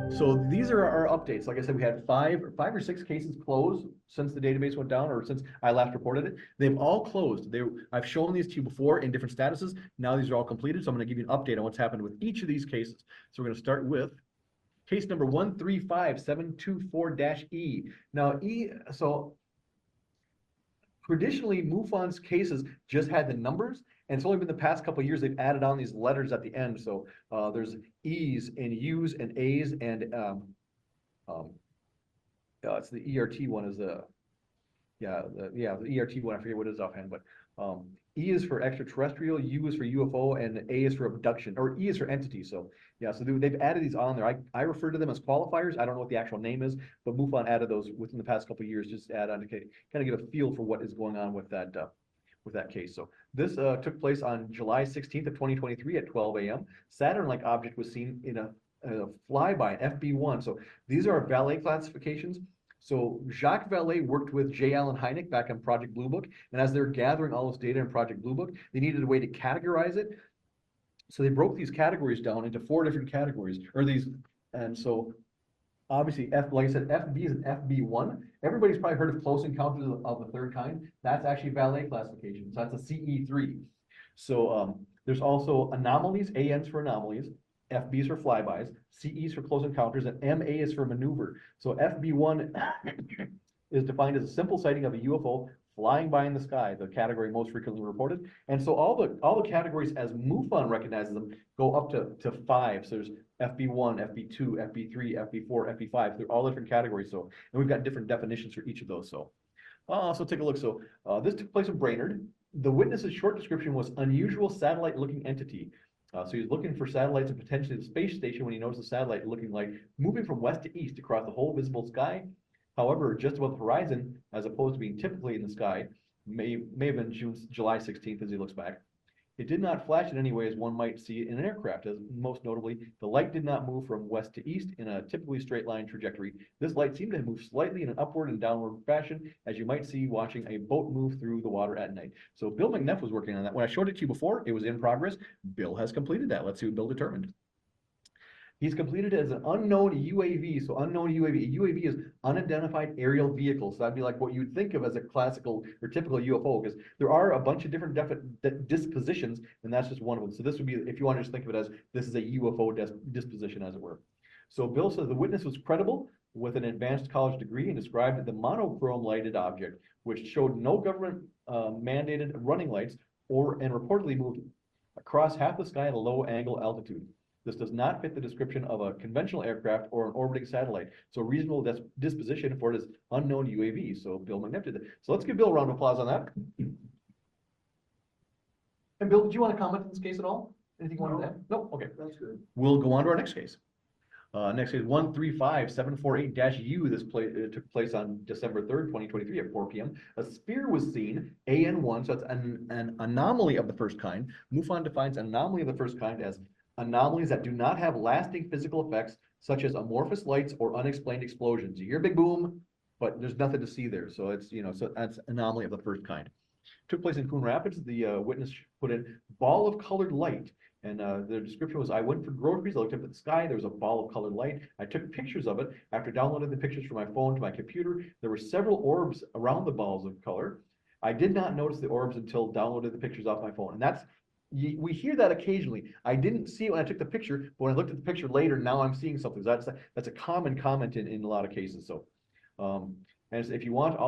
So these are our updates. Like I said, we had five or six cases closed since the database went down, or since I last reported it. They've all closed. I've shown these to you before in different statuses. Now these are all completed. So I'm going to give you an update on what's happened with each of these cases. So we're going to start with case number 135724-E. Now, so traditionally, MUFON's cases just had the numbers, and it's only been the past couple of years they've added on these letters at the end. So there's E's and U's and A's, and um, it's the ERT one is the ERT one. I forget what it is offhand, but E is for extraterrestrial, U is for UFO, and A is for abduction, or E is for entity. So yeah, so they've added these on there. I refer to them as qualifiers. I don't know what the actual name is, but MUFON added those within the past couple of years, just to add on to kind of get a feel for what is going on with that case. So this took place on July 16th of 2023 at 12 a.m. Saturn-like object was seen in a flyby, FB1. So these are Vallée classifications. So Jacques Vallée worked with J. Allen Hynek back on Project Blue Book, and as they're gathering all this data in Project Blue Book, they needed a way to categorize it. So they broke these categories down into 4 different categories, and so obviously like I said, FB is an FB1. Everybody's probably heard of close encounters of the third kind. That's actually Vallée classification. So that's a CE3. So there's also anomalies. AN's for anomalies. FB's for flybys, CE's for close encounters, and MA is for maneuver. So FB1 is defined as a simple sighting of a UFO flying by in the sky, the category most frequently reported. And so all the categories as MUFON recognizes them go up to 5. So there's FB1, FB2, FB3, FB4, FB5. They're all different categories. So, and we've got different definitions for each of those. So I'll also take a look. So this took place in Brainerd. The witness's short description was unusual satellite-looking entity. So he's looking for satellites and potentially the space station when he noticed the satellite looking like moving from west to east across the whole visible sky. However, just above the horizon, as opposed to being typically in the sky, may have been July 16th as he looks back. It did not flash in any way as one might see it in an aircraft, as most notably, the light did not move from west to east in a typically straight line trajectory. This light seemed to move slightly in an upward and downward fashion, as you might see watching a boat move through the water at night. So Bill McNeff was working on that. When I showed it to you before, it was in progress. Bill has completed that. Let's see what Bill determined. He's completed it as an unknown UAV. So unknown UAV. A UAV is unidentified aerial vehicle. So that'd be like what you'd think of as a classical or typical UFO, because there are a bunch of different dispositions, and that's just one of them. So this would be, if you want to just think of it as, this is a UFO disposition, as it were. So Bill says the witness was credible with an advanced college degree and described the monochrome lighted object, which showed no government mandated running lights and reportedly moved across half the sky at a low angle altitude. This does not fit the description of a conventional aircraft or an orbiting satellite. So reasonable disposition for this unknown UAV. So Bill McNeff did it. So let's give Bill a round of applause on that. And Bill, did you want to comment on this case at all? Anything you wanted to add? No? Okay. That's good. We'll go on to our next case. Next case 135748-U. This took place on December 3rd, 2023 at 4 p.m. A sphere was seen, AN1, so it's an anomaly of the first kind. MUFON defines an anomaly of the first kind as anomalies that do not have lasting physical effects, such as amorphous lights or unexplained explosions. You hear a big boom, but there's nothing to see there. So it's, so that's anomaly of the first kind. Took place in Coon Rapids. The witness put in ball of colored light. And the description was, I went for groceries, I looked up at the sky, there was a ball of colored light. I took pictures of it. After downloading the pictures from my phone to my computer, there were several orbs around the balls of color. I did not notice the orbs until downloaded the pictures off my phone. And that's, we hear that occasionally. I didn't see it when I took the picture, but when I looked at the picture later, now I'm seeing something. That's a common comment in a lot of cases. So, and if you want,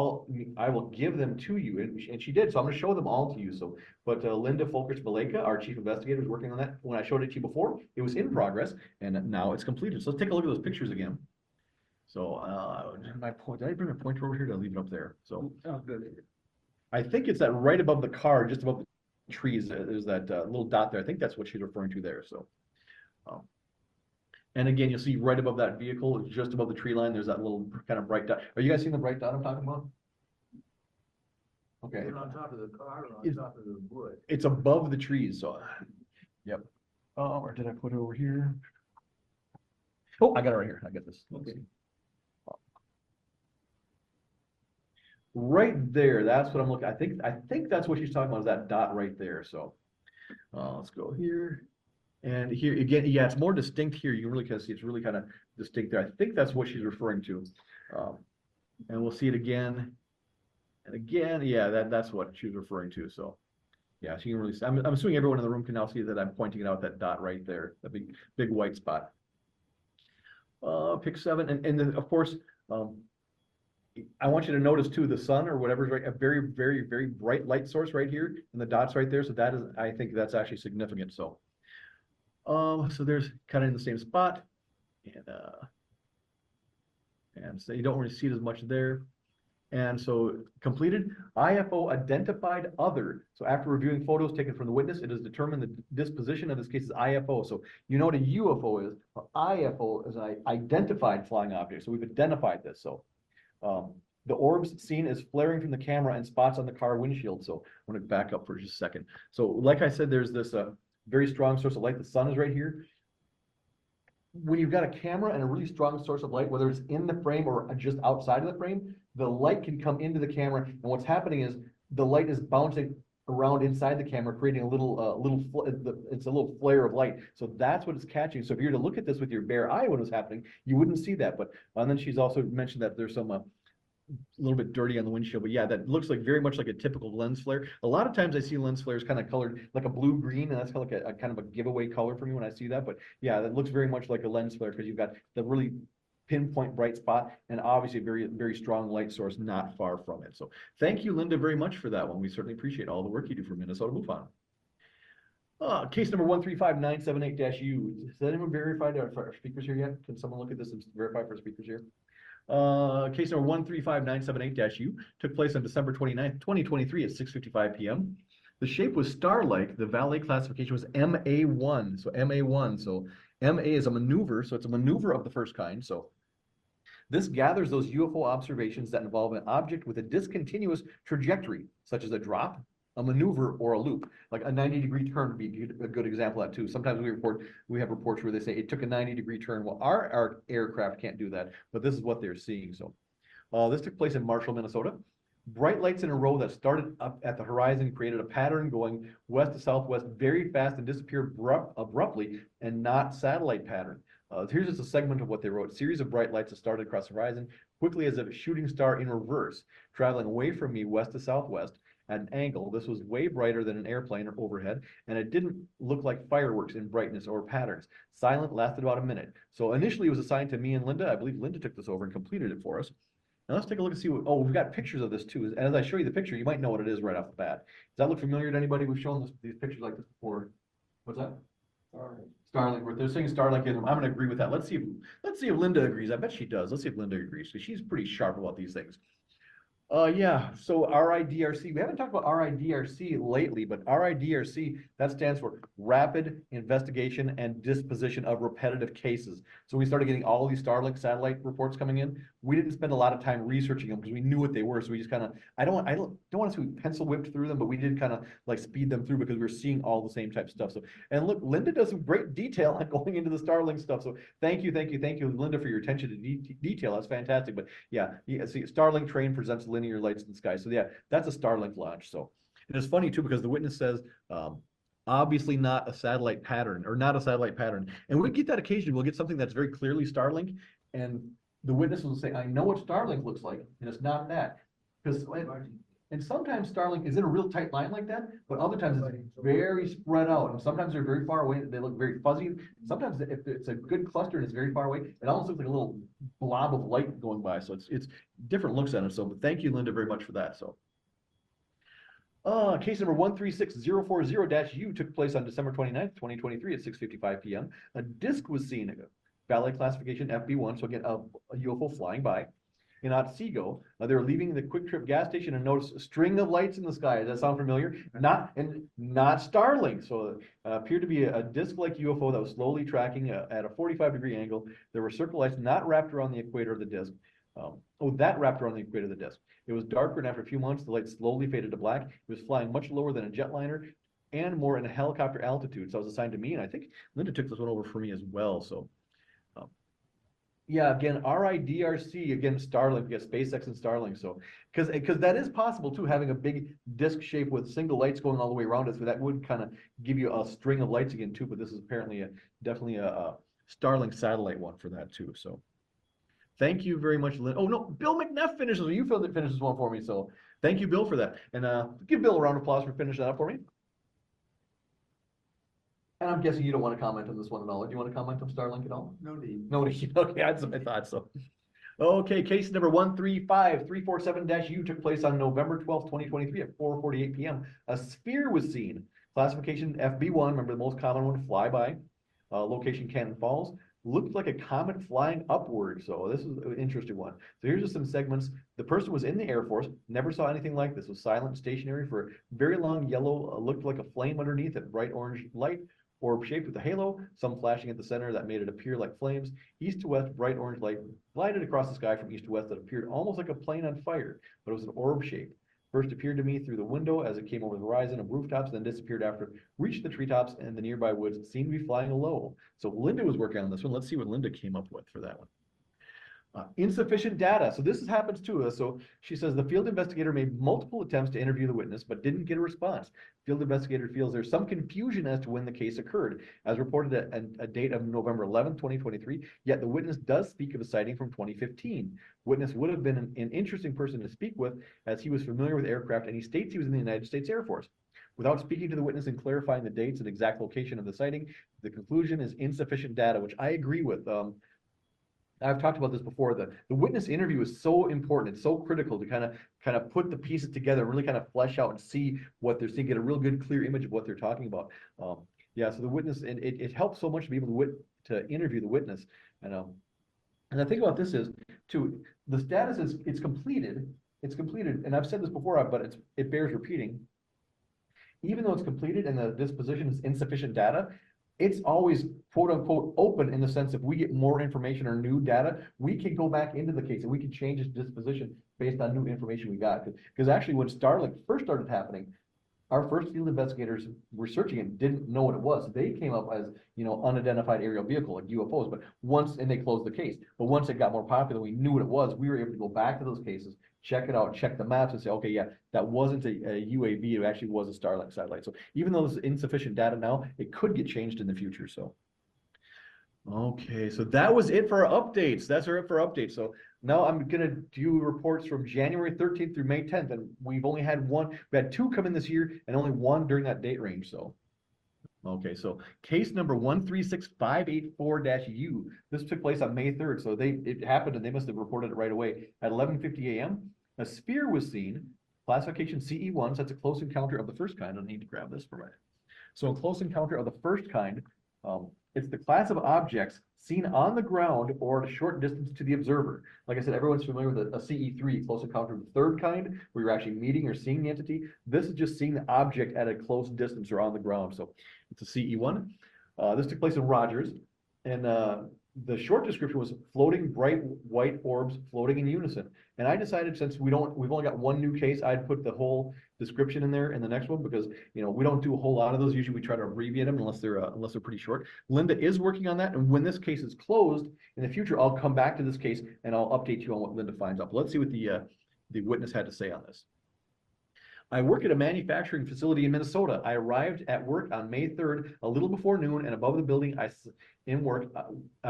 I will give them to you, and she did. So I'm going to show them all to you. So, but Linda Folkers-Baleka, our chief investigator, is working on that. When I showed it to you before, it was in progress, and now it's completed. So let's take a look at those pictures again. So, my point. Did I bring my pointer over here? Did I leave it up there? So, I think it's that right above the car, just above the trees. There's that little dot there. I think that's what she's referring to there. So, and again, you'll see right above that vehicle, just above the tree line, there's that little kind of bright dot. Are you guys seeing the bright dot I'm talking about? Okay. Is it on top of the car or on top of the wood? It's above the trees. So, yep. Or did I put it over here? Oh, I got it right here. I got this. Okay. Right there. That's what I'm looking. I think that's what she's talking about, is that dot right there. So, let's go here. And here again, yeah, it's more distinct here. You can really kind of see it's really kind of distinct there. I think that's what she's referring to. And we'll see it again and again. Yeah, that's what she was referring to. So yeah, so you can really see. I'm assuming everyone in the room can now see that I'm pointing out that dot right there, the big white spot. Pick 7, and then of course, I want you to notice too the sun or whatever is right, a very, very, very bright light source right here, and the dots right there. So that is, I think that's actually significant. So, so there's kind of in the same spot, and so you don't really see it as much there. And so completed, IFO identified other. So after reviewing photos taken from the witness, it is determined the disposition of this case is IFO. So you know what a UFO is. IFO is an identified flying object. So we've identified this. So the orbs seen is flaring from the camera and spots on the car windshield. So I'm going to back up for just a second. So like I said, there's this very strong source of light. The sun is right here. When you've got a camera and a really strong source of light, whether it's in the frame or just outside of the frame, the light can come into the camera. And what's happening is the light is bouncing around inside the camera, creating a it's a little flare of light. So that's what it's catching. So if you were to look at this with your bare eye when it was happening, you wouldn't see that. But and then she's also mentioned that there's some a little bit dirty on the windshield, but yeah, that looks like very much like a typical lens flare. A lot of times I see lens flares kind of colored like a blue-green, and that's kind of like a kind of a giveaway color for me when I see that. But yeah, that looks very much like a lens flare because you've got the really pinpoint bright spot and obviously very, very strong light source not far from it. So thank you, Linda, very much for that one. We certainly appreciate all the work you do for Minnesota MUFON. Case number 135978-U. Has anyone verified our speakers here yet? Can someone look at this and verify for speakers here? Case number 135978-U took place on December 29th, 2023 at 6:55 p.m. The shape was star-like. The valet classification was MA1. So MA1. So MA is a maneuver. So it's a maneuver of the first kind. So this gathers those UFO observations that involve an object with a discontinuous trajectory, such as a drop, a maneuver, or a loop. Like a 90-degree turn would be a good example of that too. Sometimes we have reports where they say it took a 90-degree turn. Well, our aircraft can't do that, but this is what they're seeing. So this took place in Marshall, Minnesota. Bright lights in a row that started up at the horizon created a pattern going west to southwest very fast and disappeared abruptly, and not satellite pattern. Here's just a segment of what they wrote. Series of bright lights that started across the horizon quickly as if a shooting star in reverse, traveling away from me west to southwest at an angle. This was way brighter than an airplane or overhead, and it didn't look like fireworks in brightness or patterns. Silent, lasted about a minute. So initially it was assigned to me and Linda. I believe Linda took this over and completed it for us. Now let's take a look and see what, we've got pictures of this too. And as I show you the picture, you might know what it is right off the bat. Does that look familiar to anybody? We've shown these pictures like this before. What's that? Starlink. They're saying Starlink in them. I'm going to agree with that. Let's see if Linda agrees. I bet she does. Let's see if Linda agrees, because she's pretty sharp about these things. Yeah, so RIDRC, we haven't talked about RIDRC lately, but RIDRC, that stands for Rapid Investigation and Disposition of Repetitive Cases. So we started getting all these Starlink satellite reports coming in. We didn't spend a lot of time researching them because we knew what they were. So we just kind of, I don't want to say we pencil whipped through them, but we did kind of like speed them through because we were seeing all the same type of stuff. So, and look, Linda does some great detail on going into the Starlink stuff. So thank you, Linda, for your attention to detail. That's fantastic. But yeah, see, Starlink train presents linear lights in the sky. So yeah, that's a Starlink launch. So, and it's funny too, because the witness says, obviously not a satellite pattern, or not a satellite pattern. And we get that occasionally. We'll get something that's very clearly Starlink, and the witness will say, I know what Starlink looks like, and it's not that. Because, and sometimes Starlink is in a real tight line like that, but other times it's very spread out. And sometimes they're very far away. They look very fuzzy. Sometimes if it's a good cluster and it's very far away, it almost looks like a little blob of light going by. So it's different looks at it. So but thank you, Linda, very much for that. So case number 136040-U took place on December 29th, 2023 at 6:55 p.m. A disc was seen, valet classification FB1, so again, a UFO flying by. In Otsego, they were leaving the Quick Trip gas station and noticed a string of lights in the sky. Does that sound familiar? Not Starlink. So appeared to be a disc-like UFO that was slowly tracking at a 45-degree angle. There were circle lights not wrapped around the equator of the disc. That wrapped around the equator of the disc. It was darker, and after a few months, the light slowly faded to black. It was flying much lower than a jetliner and more in a helicopter altitude. So it was assigned to me, and I think Linda took this one over for me as well. So Yeah, again, RIDRC, again, Starlink, yeah, SpaceX and Starlink. So, because that is possible too, having a big disc shape with single lights going all the way around it. So that would kind of give you a string of lights again too. But this is apparently definitely a Starlink satellite one for that too. So, thank you very much, Lynn. Oh no, Bill McNeff finishes. You finishes one for me. So, thank you, Bill, for that. And give Bill a round of applause for finishing that up for me. And I'm guessing you don't want to comment on this one at all. Do you want to comment on Starlink at all? No need. No, okay, I thought so. Okay, case number 135347-U took place on November 12th, 2023 at 4:48 p.m. A sphere was seen. Classification FB1, remember the most common one, flyby. Location Cannon Falls. Looked like a comet flying upward. So this is an interesting one. So here's just some segments. The person was in the Air Force, never saw anything like this. Was silent, stationary for a very long yellow, looked like a flame underneath it, bright orange light. Orb shaped with a halo, some flashing at the center that made it appear like flames. East to west, bright orange light glided across the sky from east to west that appeared almost like a plane on fire, but it was an orb shape. First appeared to me through the window as it came over the horizon of rooftops, then disappeared after it reached the treetops and the nearby woods. It seemed to be flying low. So Linda was working on this one. Let's see what Linda came up with for that one. Insufficient data. So this happens too. So she says the field investigator made multiple attempts to interview the witness, but didn't get a response. Field investigator feels there's some confusion as to when the case occurred, as reported at a date of November 11th, 2023, yet the witness does speak of a sighting from 2015. Witness would have been an interesting person to speak with, as he was familiar with aircraft and he states he was in the United States Air Force. Without speaking to the witness and clarifying the dates and exact location of the sighting, the conclusion is insufficient data, which I agree with. I've talked about this before. The witness interview is so important. It's so critical to kind of put the pieces together, really kind of flesh out and see what they're seeing, get a real good, clear image of what they're talking about. Yeah, so the witness, and it helps so much to be able to interview the witness. And the thing about this is, too, the status is it's completed. It's completed, and I've said this before, but it bears repeating. Even though it's completed and the disposition is insufficient data, it's always quote unquote open in the sense if we get more information or new data, we can go back into the case and we can change its disposition based on new information we got. Because actually when Starlink first started happening, our first field investigators researching it didn't know what it was. They came up as, unidentified aerial vehicle, like UFOs, but and they closed the case. But once it got more popular, we knew what it was. We were able to go back to those cases, check it out, check the maps and say, okay, yeah, that wasn't a UAV, it actually was a Starlink satellite. So even though there's insufficient data now, it could get changed in the future. So, okay, so that was it for our updates. That's it for updates. So now I'm gonna do reports from January 13th through May 10th, and we've only had one. We had two come in this year and only one during that date range. So, okay, so case number 136584-U. This took place on May 3rd. So it happened and they must have reported it right away at 11:50 a.m. A sphere was seen, classification CE1, so that's a close encounter of the first kind. I need to grab this for right. So a close encounter of the first kind, it's the class of objects seen on the ground or at a short distance to the observer. Like I said, everyone's familiar with a CE3, close encounter of the third kind, where you're actually meeting or seeing the entity. This is just seeing the object at a close distance or on the ground. So it's a CE1. This took place in Rogers, and the short description was floating bright white orbs floating in unison. And I decided, since we've only got one new case, I'd put the whole description in there in the next one, because we don't do a whole lot of those. Usually we try to abbreviate them unless they're pretty short. Linda is working on that, and when this case is closed in the future, I'll come back to this case and I'll update you on what Linda finds out. But let's see what the witness had to say on this. I work at a manufacturing facility in Minnesota. I arrived at work on May 3rd, a little before noon, and above the building I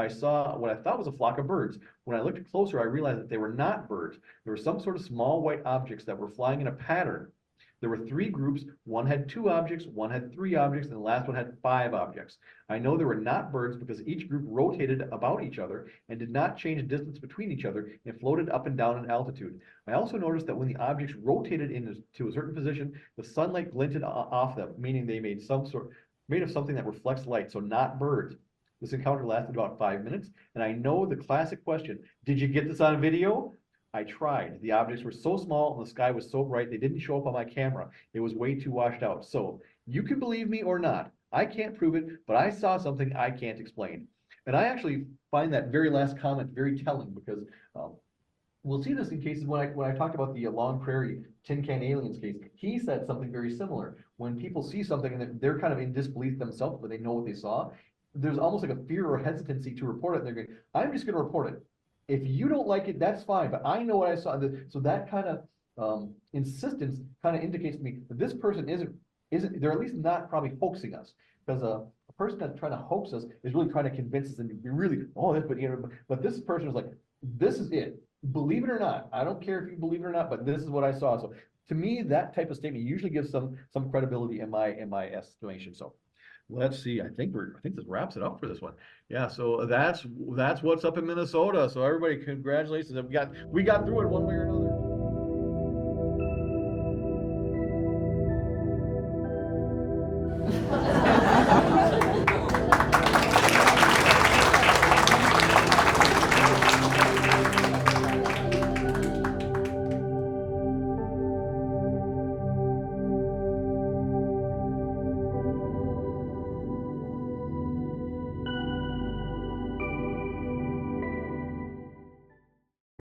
saw what I thought was a flock of birds. When I looked closer, I realized that they were not birds. There were some sort of small white objects that were flying in a pattern. There were three groups. One had 2 objects, one had 3 objects, and the last one had 5 objects. I know they were not birds because each group rotated about each other and did not change distance between each other and floated up and down in altitude. I also noticed that when the objects rotated into a certain position, the sunlight glinted off them, meaning they made of something that reflects light, so not birds. This encounter lasted about 5 minutes, and I know the classic question, did you get this on video? I tried. The objects were so small and the sky was so bright, they didn't show up on my camera. It was way too washed out. So you can believe me or not. I can't prove it, but I saw something I can't explain. And I actually find that very last comment very telling, because we'll see this in cases when I talked about the Long Prairie Tin Can Aliens case. He said something very similar. When people see something and they're kind of in disbelief themselves, but they know what they saw, there's almost like a fear or hesitancy to report it. And they're going, I'm just gonna report it. If you don't like it, that's fine, but I know what I saw. So that kind of insistence kind of indicates to me that this person isn't, they're at least not probably hoaxing us. Because a person that's trying to hoax us is really trying to convince us and be really, oh, this, but you know, but this person is like, this is it. Believe it or not. I don't care if you believe it or not, but this is what I saw. So to me, that type of statement usually gives some credibility in my estimation. So let's see. I think this wraps it up for this one. Yeah. So that's what's up in Minnesota. So everybody, congratulations. We got through it one way or another.